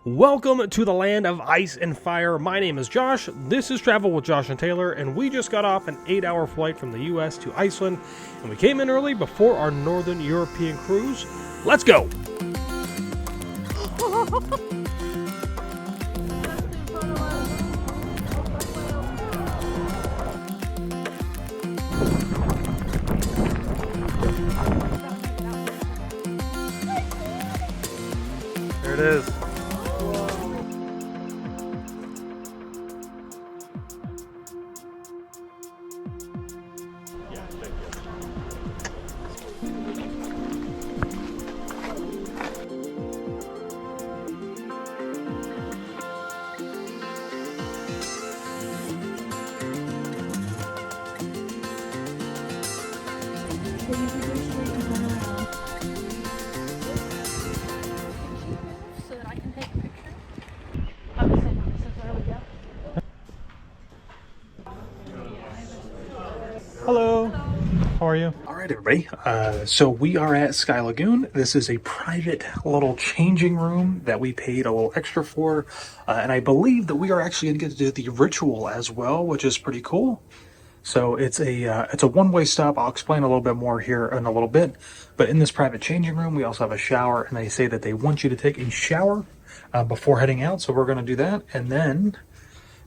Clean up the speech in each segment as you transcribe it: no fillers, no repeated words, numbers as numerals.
Welcome to the land of ice and fire. My name is Josh. This is Travel with Josh and Taylor, and we just got off an 8-hour flight from the US to Iceland, and we came in early before our Northern European cruise. Let's go! There it is. So that I can take a picture. This is where we go. Hello. How are you? All right, everybody. So we are at Sky Lagoon. This is a private little changing room that we paid a little extra for. And I believe that we are actually going to get to do the ritual as well, which is pretty cool. So it's a one-way stop. I'll explain a little bit more here in a little bit. But in this private changing room, we also have a shower, and they say that they want you to take a shower before heading out. So we're going to do that and then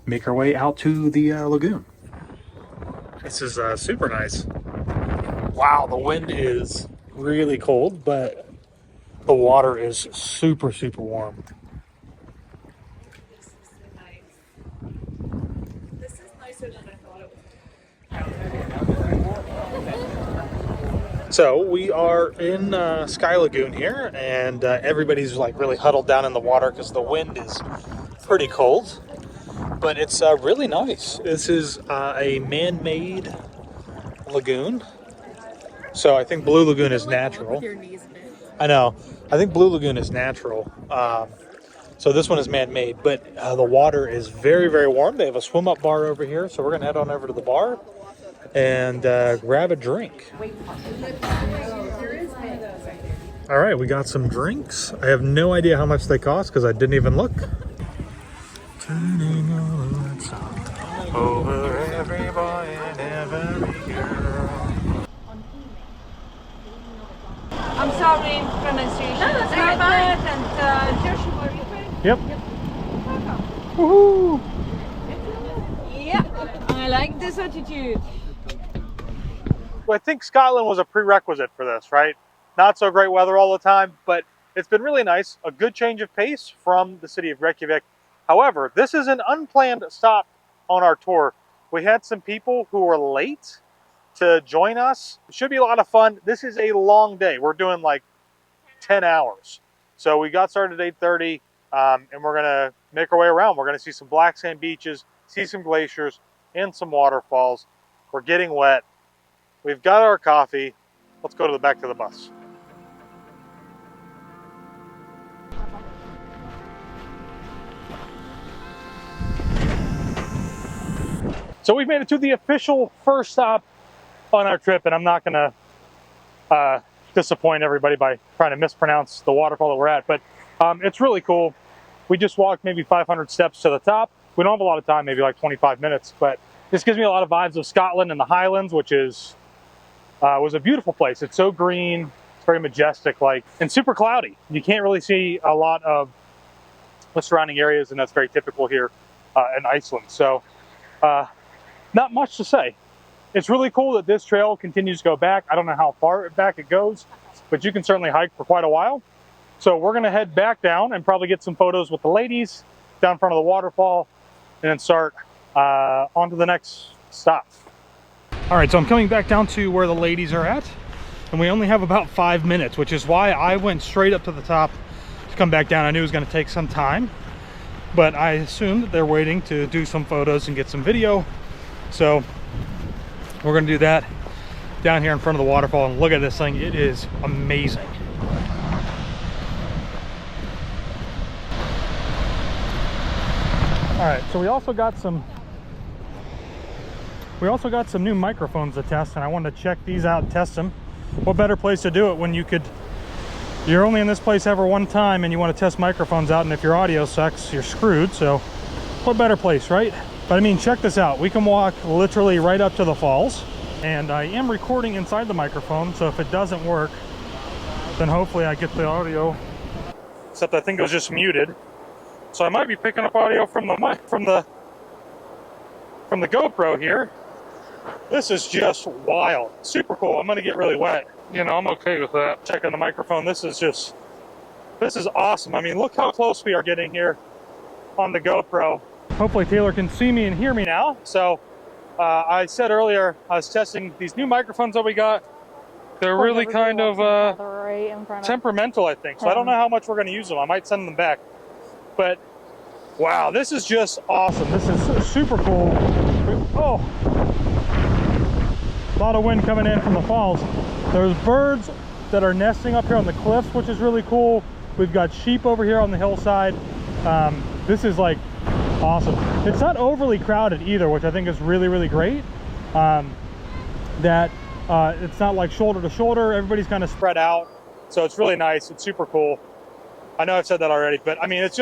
make our way out to the lagoon. This is super nice. Wow, the wind is really cold, but the water is super, super warm. This is so nice. This is nicer than I thought it was. So we are in Sky Lagoon here, and everybody's like really huddled down in the water because the wind is pretty cold. But it's really nice. This is a man-made lagoon. So I think Blue Lagoon is natural. I know. I think Blue Lagoon is natural. So this one is man-made, but the water is very, very warm. They have a swim-up bar over here, so we're going to head on over to the bar and grab a drink. All right, we got some drinks. I have no idea how much they cost because I didn't even look. Turning all the lights on over every boy and every girl. I'm sorry, pronunciation. No, that's very fine. And Joshua, are you ready? Yep. Welcome. Woohoo! Yeah, I like this attitude. Well, I think Scotland was a prerequisite for this, right? Not so great weather all the time, but it's been really nice. A good change of pace from the city of Reykjavik. However, this is an unplanned stop on our tour. We had some people who were late to join us. It should be a lot of fun. This is a long day. We're doing like 10 hours. So we got started at 8:30 and we're gonna make our way around. We're gonna see some black sand beaches, see some glaciers and some waterfalls. We're getting wet. We've got our coffee. Let's go to the back to the bus. So we've made it to the official first stop on our trip, and I'm not going to disappoint everybody by trying to mispronounce the waterfall that we're at, but it's really cool. We just walked maybe 500 steps to the top. We don't have a lot of time, maybe like 25 minutes, but this gives me a lot of vibes of Scotland and the Highlands, which is was a beautiful place. It's so green, it's very majestic, like, and super cloudy. You can't really see a lot of the surrounding areas, and that's very typical here in Iceland. So not much to say. It's really cool that this trail continues to go back. I don't know how far back it goes, but you can certainly hike for quite a while. So we're gonna head back down and probably get some photos with the ladies down in front of the waterfall and then start on to the next stop. All right, so I'm coming back down to where the ladies are at, and we only have about 5 minutes, which is why I went straight up to the top to come back down. I knew it was gonna take some time, but I assumed that they're waiting to do some photos and get some video. So we're gonna do that down here in front of the waterfall, and look at this thing. It is amazing. All right, so we also got some new microphones to test, and I wanted to check these out and test them. What better place to do it when you could you're only in this place ever one time and you want to test microphones out, and if your audio sucks, you're screwed. So what better place, right? But I mean, check this out. We can walk literally right up to the falls, and I am recording inside the microphone, so if it doesn't work, then hopefully I get the audio, except I think it was just muted. So I might be picking up audio from the mic, from the GoPro here. This is just wild. Super cool. I'm gonna get really wet. You know, I'm okay with that. Checking the microphone. This is awesome. I mean, look how close we are getting here on the GoPro. Hopefully Taylor can see me and hear me now. So I said earlier, I was testing these new microphones that we got. They're really kind of temperamental, I think. So I don't know how much we're gonna use them. I might send them back. But wow, this is just awesome. This is super cool. Oh, a lot of wind coming in from the falls. There's birds that are nesting up here on the cliffs, which is really cool. We've got sheep over here on the hillside. This is like awesome. It's not overly crowded either, which I think is really, really great. It's not like shoulder to shoulder. Everybody's kind of spread out. So it's really nice. It's super cool. I know I've said that already, but I mean, it's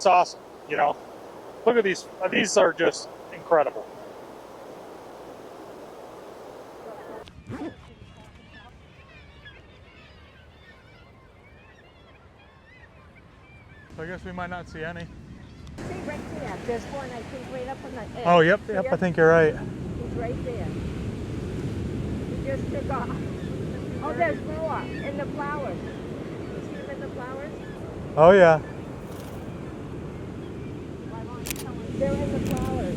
awesome, you know. Look at these. These are just incredible. So I guess we might not see any. See right there. There's one, I think, right up on the edge. Oh, yep, I think you're right. He's right there. He just took off. Oh, there's more in the flowers. You see them in the flowers? Oh, yeah. They're in the flowers.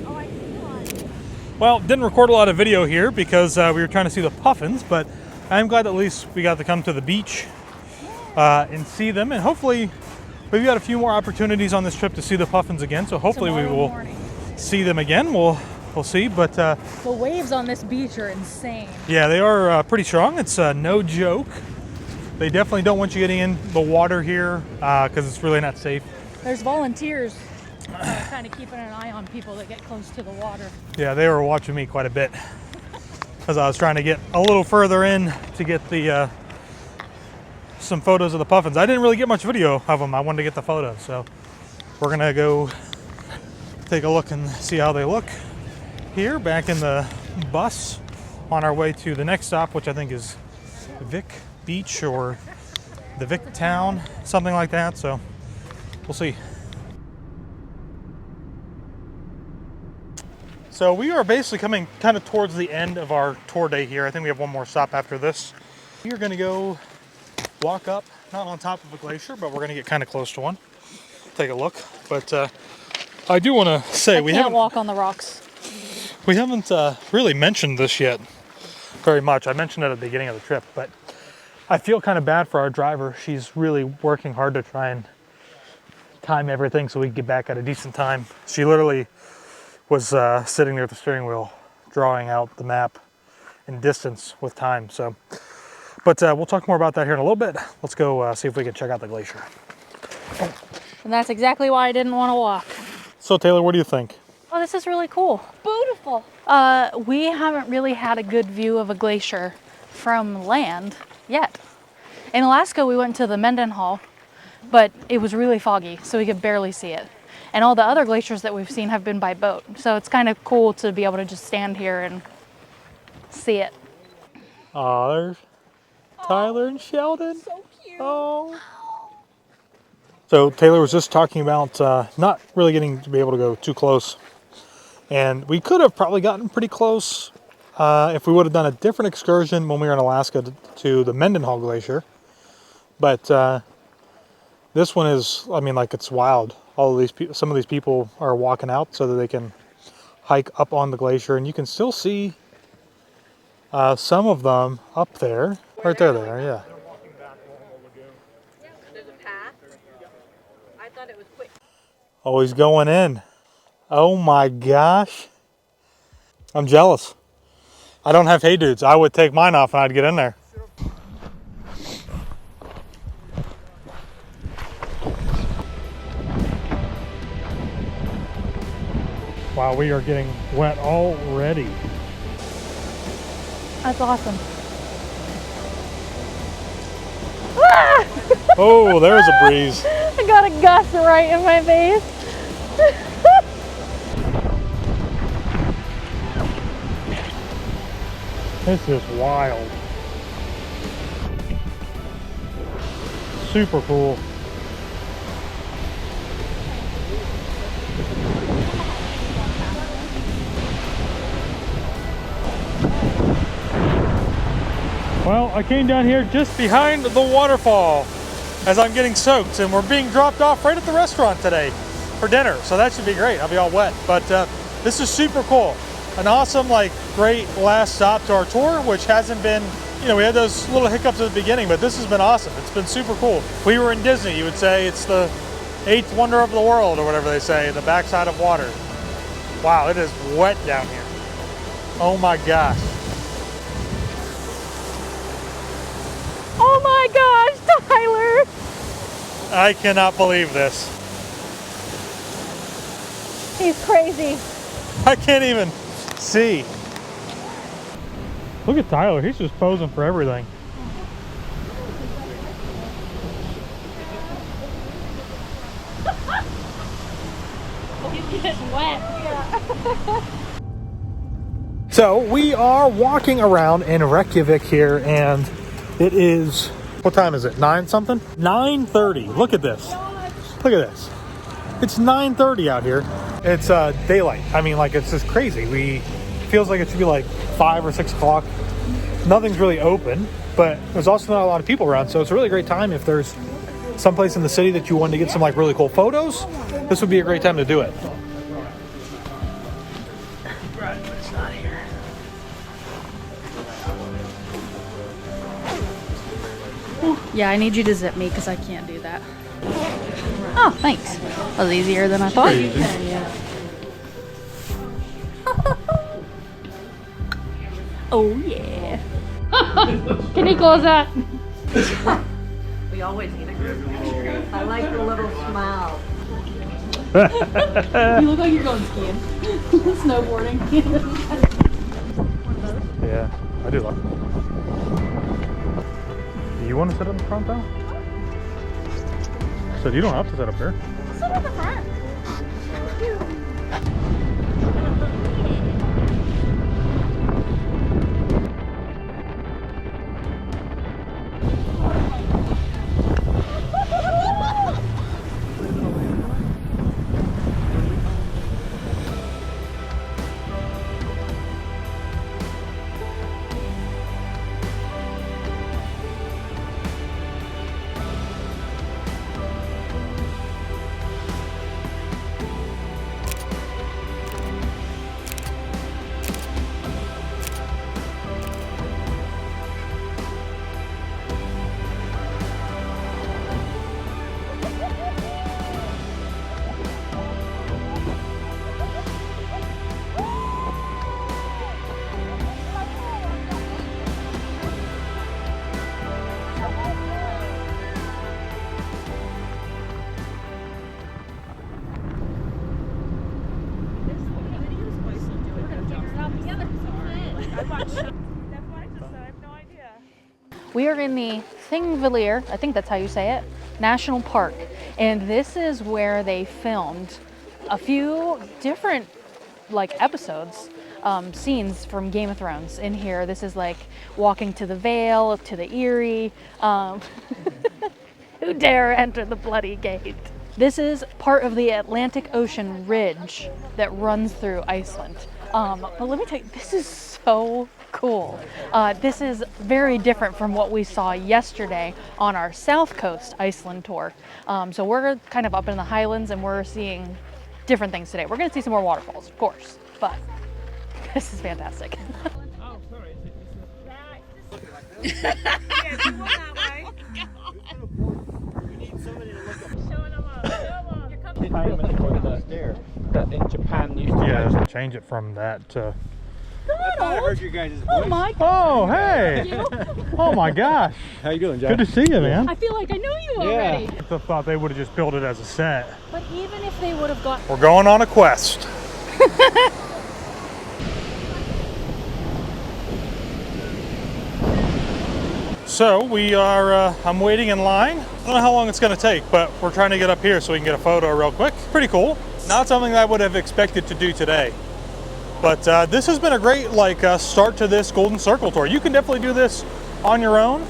Oh, I see one. Well, didn't record a lot of video here because we were trying to see the puffins, but I'm glad at least we got to come to the beach and see them, and hopefully we've got a few more opportunities on this trip to see the puffins again, so hopefully we will see them again. We'll see, but the waves on this beach are insane. yeah, they are pretty strong. It's no joke. They definitely don't want you getting in the water here because it's really not safe. There's volunteers kind of keeping an eye on people that get close to the water. Yeah, they were watching me quite a bit as I was trying to get a little further in to get the some photos of the puffins. I didn't really get much video of them. I wanted to get the photos, so we're gonna go take a look and see how they look here back in the bus on our way to the next stop, which I think is Vic Beach or the Vic Town, something like that. So we'll see. So we are basically coming kind of towards the end of our tour day here. I think we have one more stop after this. We are gonna go walk up, not on top of a glacier, but we're gonna get kind of close to one. Take a look. But I do want to say we haven't walk on the rocks. We haven't really mentioned this yet very much. I mentioned it at the beginning of the trip, but I feel kind of bad for our driver. She's really working hard to try and time everything so we can get back at a decent time. She literally was sitting there at the steering wheel, drawing out the map in distance with time. So, but we'll talk more about that here in a little bit. Let's go see if we can check out the glacier. And that's exactly why I didn't want to walk. So Taylor, what do you think? Oh, this is really cool. Beautiful. We haven't really had a good view of a glacier from land yet. In Alaska, we went to the Mendenhall, but it was really foggy, so we could barely see it. And all the other glaciers that we've seen have been by boat. So it's kind of cool to be able to just stand here and see it. Oh, there's Tyler and Sheldon. So cute. Oh. So Taylor was just talking about not really getting to be able to go too close. And we could have probably gotten pretty close if we would have done a different excursion when we were in Alaska to the Mendenhall Glacier. But this one is, I mean, like, it's wild. All of these some of these people are walking out so that they can hike up on the glacier, and you can still see some of them up there. Right there, yeah. There's a path. I thought it was quick. Oh, he's going in. Oh my gosh. I'm jealous. I don't have Hey Dudes. I would take mine off and I'd get in there. Wow, we are getting wet already. That's awesome. Ah! Oh, there's a breeze. I got a gust right in my face. This is wild. Super cool. Well, I came down here just behind the waterfall as I'm getting soaked, and we're being dropped off right at the restaurant today for dinner, so that should be great. I'll be all wet, but this is super cool. An awesome, like, great last stop to our tour, which hasn't been, you know, we had those little hiccups at the beginning, but this has been awesome. It's been super cool. If we were in Disney, you would say it's the 8th wonder of the world, or whatever they say, the backside of water. Wow, it is wet down here. Oh my gosh. Oh my gosh, Tyler! I cannot believe this. He's crazy. I can't even see. Look at Tyler, he's just posing for everything. He's getting wet. Yeah. So we are walking around in Reykjavik here, and it is, what time is it? 9 something? 9:30. Look at this. Look at this. It's 9:30 out here. It's daylight. I mean, like, it's just crazy. Feels like it should be like 5 or 6 o'clock. Nothing's really open, but there's also not a lot of people around, so it's a really great time if there's someplace in the city that you want to get some like really cool photos. This would be a great time to do it. Right, but it's not here. Yeah, I need you to zip me because I can't do that. Oh, thanks. That was easier than I thought. Oh, yeah. Can you close that? We always need a group picture. I like the little smile. You look like you're going skiing. Snowboarding. Yeah, I do like it. Do you want to sit up in front though? So you don't have to sit up here. Sit at the front. We are in the Þingvellir, I think that's how you say it, National Park. And this is where they filmed a few different episodes, scenes from Game of Thrones in here. This is like walking to the Vale, to the Eyrie. Who dare enter the bloody gate? This is part of the Atlantic Ocean ridge that runs through Iceland. But let me tell you, this is so cool. This is very different from what we saw yesterday on our South Coast Iceland tour. So we're kind of up in the highlands and we're seeing different things today. We're gonna see some more waterfalls, of course, but this is fantastic. Oh, sorry. Yeah, if you went that way. You need somebody to look up. Showing them up. That in Japan used to Yeah, just change it from that to. I thought I heard your guys' voice. Oh my Oh, hey! Oh my gosh! How you doing, Jack? Good to see you, man. I feel like I know you Yeah. already. I thought they would have just built it as a set. But even if they would have got... We're going on a quest. So we are, I'm waiting in line. I don't know how long it's gonna take, but we're trying to get up here so we can get a photo real quick. Pretty cool. Not something that I would have expected to do today. But this has been a great start to this Golden Circle tour. You can definitely do this on your own.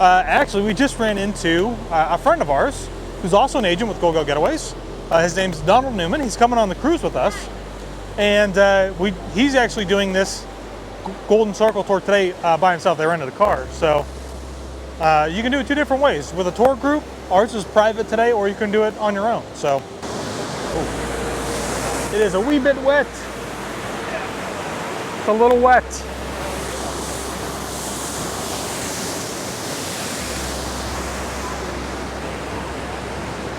Actually, we just ran into a friend of ours who's also an agent with GoGo Getaways. His name's Donald Newman. He's coming on the cruise with us. And he's actually doing this Golden Circle tour today by himself. They rented a car. So you can do it two different ways. With a tour group, ours is private today, or you can do it on your own. So it is a wee bit wet. It's a little wet.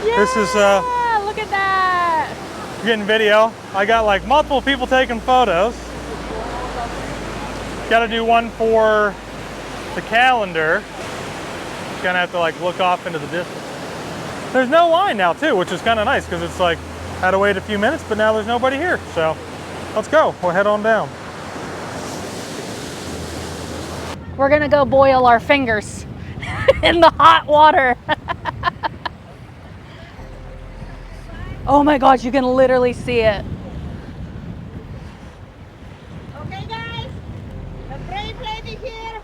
Yeah, this is look at that. Getting video. I got like multiple people taking photos. Got to do one for the calendar. Gonna have to like look off into the distance. There's no line now too, which is kind of nice because it's like had to wait a few minutes, but now there's nobody here. So let's go. We'll head on down. We're gonna go boil our fingers in the hot water. Oh my gosh, you can literally see it. Okay, guys, the brave lady here.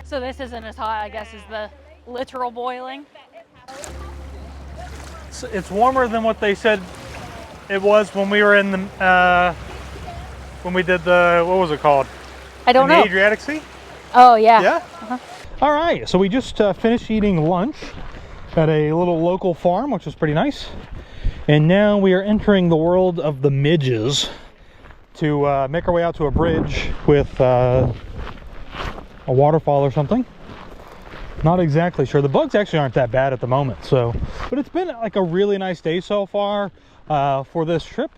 So this isn't as hot, I guess, as the literal boiling. It's warmer than what they said it was when we were in the when we did the, what was it called? I don't know. The Adriatic Sea? Oh yeah. Yeah? All right, so we just finished eating lunch at a little local farm, which is pretty nice. And now we are entering the world of the midges to make our way out to a bridge with a waterfall or something. Not exactly sure. The bugs actually aren't that bad at the moment, so. But it's been like a really nice day so far for this trip.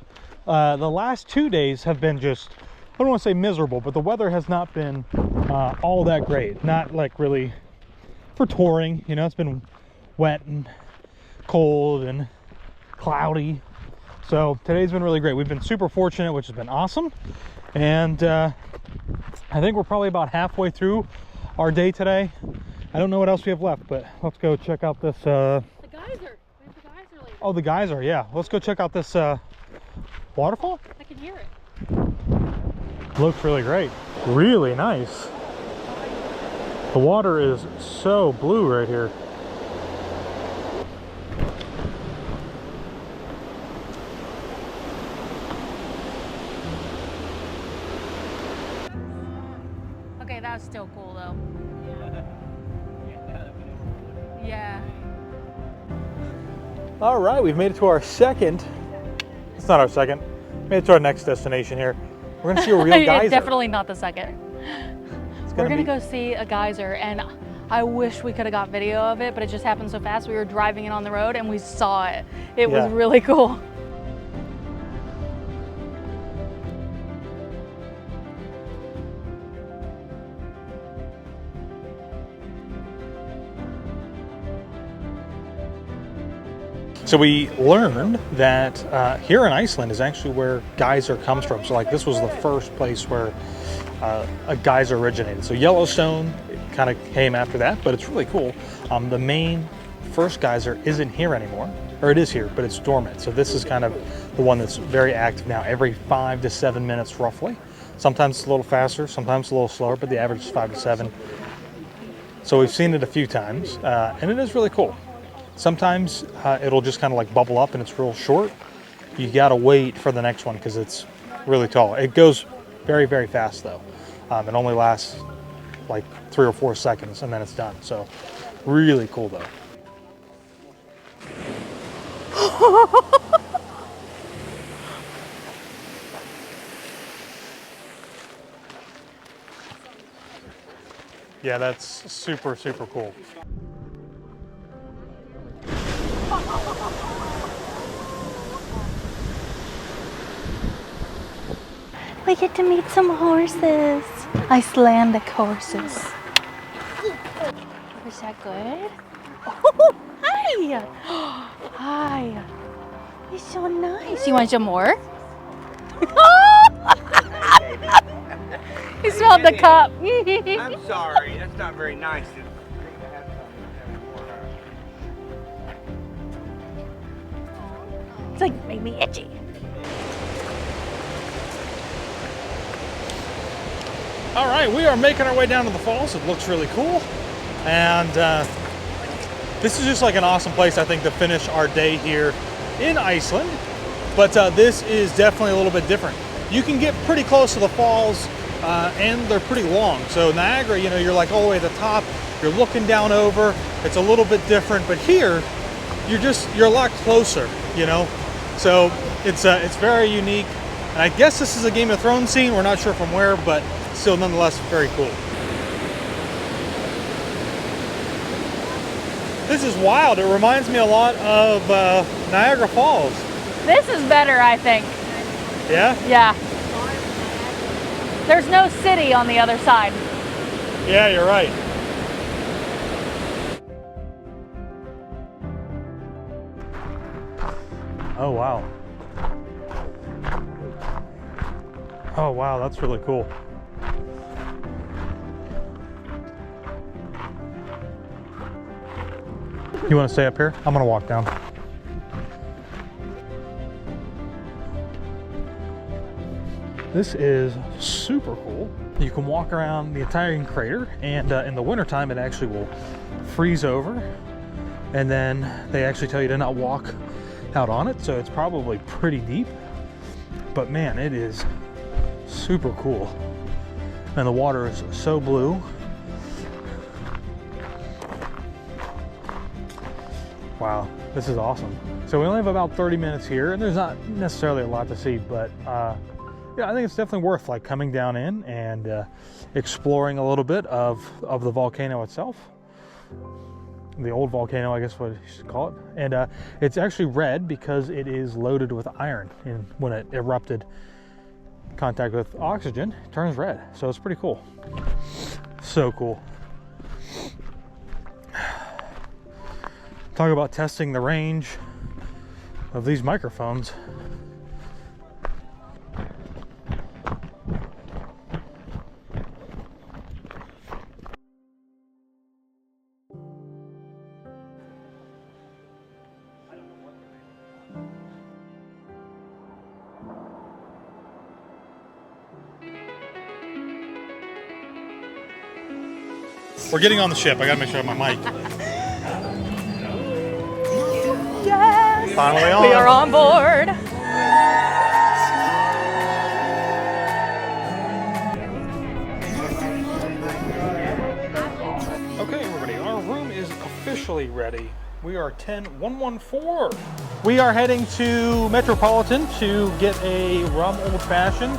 The last 2 days have been just, I don't want to say miserable, but the weather has not been all that great. Not like really for touring, you know, it's been wet and cold and cloudy. So today's been really great. We've been super fortunate, which has been awesome. And I think we're probably about halfway through our day today. I don't know what else we have left, but let's go check out this. The geyser. Where's the geyser later? Oh, the geyser, yeah. Let's go check out this waterfall. I can hear it. Looks really great. Really nice. The water is so blue right here. Okay, that's still cool though. Yeah. All right, we've made it to our second. It's not our second. Made it to our next destination here. We're gonna see a real geyser. Definitely not the second. We're gonna go see a geyser, and I wish we could have got video of it, but it just happened so fast. We were driving it on the road and we saw it. It was really cool. So we learned that here in Iceland is actually where geyser comes from. So like this was the first place where a geyser originated. So Yellowstone kind of came after that, but it's really cool. The main first geyser isn't here anymore, or it is here, but it's dormant. So this is kind of the one that's very active now, every 5 to 7 minutes roughly. Sometimes it's a little faster, sometimes a little slower, but the average is 5 to 7. So we've seen it a few times, and it is really cool. Sometimes it'll just kind of like bubble up and it's real short. You gotta wait for the next one because it's really tall. It goes very, very fast though. It only lasts like 3 or 4 seconds and then it's done. So really cool though. Yeah, that's super, super cool. We get to meet some horses. Icelandic horses. Was that good? Oh, hi! Hi. He's so nice. You want some more? He smelled the cup. I'm sorry, that's not very nice. It's like, made me itchy. All right, we are making our way down to the falls. It looks really cool. And this is just like an awesome place, I think, to finish our day here in Iceland. But this is definitely a little bit different. You can get pretty close to the falls and they're pretty long. So Niagara, you know, you're like all the way at the top, you're looking down over. It's a little bit different, but here you're a lot closer, you know? So it's very unique. And I guess this is a Game of Thrones scene. We're not sure from where, but still nonetheless very cool. This is wild. It reminds me a lot of Niagara Falls. This is better, I think. Yeah? Yeah. There's no city on the other side. Yeah, you're right. Oh, wow. Oh, wow, that's really cool. You want to stay up here? I'm going to walk down. This is super cool. You can walk around the entire crater, and in the wintertime it actually will freeze over, and then they actually tell you to not walk out on it, so it's probably pretty deep. But man, it is super cool. And the water is so blue. Wow, this is awesome. So we only have about 30 minutes here, and there's not necessarily a lot to see, but yeah, I think it's definitely worth like coming down in and exploring a little bit of the volcano itself. The old volcano, I guess what you should call it. And it's actually red because it is loaded with iron, and when it erupted contact with oxygen, it turns red. So it's pretty cool. So cool. Talk about testing the range of these microphones. We're getting on the ship. I gotta make sure I have my mic. Yes! Finally on. We are on board. Okay, everybody, our room is officially ready. We are 10114. We are heading to Metropolitan to get a rum old fashioned.